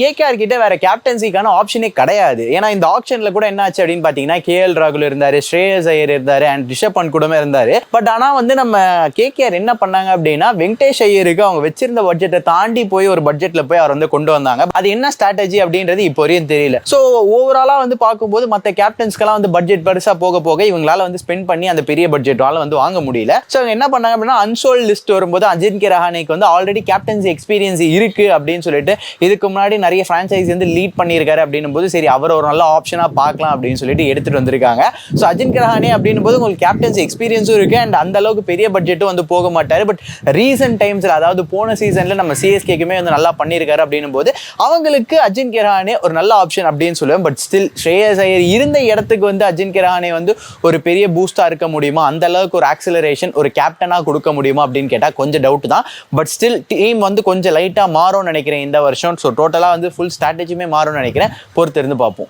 KKR கிட்ட வேற கேப்டன்சிக்கான ஆப்ஷனே கிடையாது. ஏன்னா இந்த ஆப்ஷன்ல கூட என்ன ஆச்சு அப்படின்னு பாத்தீங்கன்னா, கேஎல் ராகுல் இருந்தாரு, ஸ்ரேயஸ் ஐயர் இருந்தாரு அண்ட் ரிஷப் பண்ட் கூட இருந்தாரு. பட் ஆனா வந்து நம்ம கேகேஆர் என்ன பண்ணாங்க அப்படின்னா, வெங்கடேஷ் ஐயருக்கு அவங்க வச்சிருந்த பட்ஜெட்டை தாண்டி போய் ஒரு பட்ஜெட்ல போய் அவர் வந்து கொண்டு வந்தாங்க. அது என்ன ஸ்ட்ராட்டஜி அப்படின்றது இப்போ வரையும் தெரியல. ஸோ ஓவராலா வந்து பார்க்கும்போது மற்ற கேப்டன்ஸ்க்கெல்லாம் வந்து பட்ஜெட் பெருசா போக போக இவங்களால வந்து ஸ்பெண்ட் பண்ணி அந்த பெரிய பட்ஜெட்டால வந்து வாங்க முடியல. ஸோ அவங்க என்ன பண்ணாங்க அப்படின்னா, அன்சோல்ட் லிஸ்ட் வரும்போது அஜின்கே ரஹானேக்கு வந்து ஆல்ரெடி கேப்டன்சி எக்ஸ்பீரியன்ஸ் இருக்கு அப்படின்னு சொல்லிட்டு இதுக்கு முன்னாடி நிறைய பிரான்சைஸ் வந்து லீட் பண்ணியிருக்காரு அப்படின்னும் போது சரி அவர் ஒரு நல்ல ஆப்ஷனா பார்க்கலாம் அப்படின்னு சொல்லிட்டு எடுத்துட்டு வந்திருக்காங்க. ஸோ அஜின்கே ரஹானே அப்படின்னும் போது உங்களுக்கு கேப்டன்சி எக்ஸ்பீரியன்ஸும் இருக்கு அண்ட் அந்த அளவுக்கு பெரிய பட்ஜெட்டும் வந்து போக மாட்டாரு. பட் ரீசன்ட் டைம்ஸ்ல அதாவது போன சீசன்ல நம்ம சிஎஸ்கேக்குமே வந்து நல்லா பண்ணியிருக்காரு அப்படின்னும் போது அவங்களுக்கு அஜின்கே ரஹானே ஒரு நல்ல ஆப்ஷன் அப்படின்னு சொல்லுவேன். பட் ஸ்டில் ஸ்ரேயஸ் ஐயர் இருந்த இடத்துக்கு வந்து அஜின்கே ரஹானே வந்து ஒரு பெரிய பூஸ்டா இருக்க முடியுமா, அந்த அளவுக்கு ஒரு ஆக்சிலரேஷன் ஒரு கேப்டனா கொடுக்க முடியுமா அப்படின்னு கேட்டா கொஞ்சம் டவுட் தான். பட் ஸ்டில் டீம் வந்து கொஞ்சம் லைட்டா மாறும்னு நினைக்கிறேன் இந்த வருஷம். ஸோ டோட்டலா வந்து ஃபுல் ஸ்ட்ராட்டஜியுமே மாறும்னு நினைக்கிறேன். பொறுத்து இருந்து பார்ப்போம்.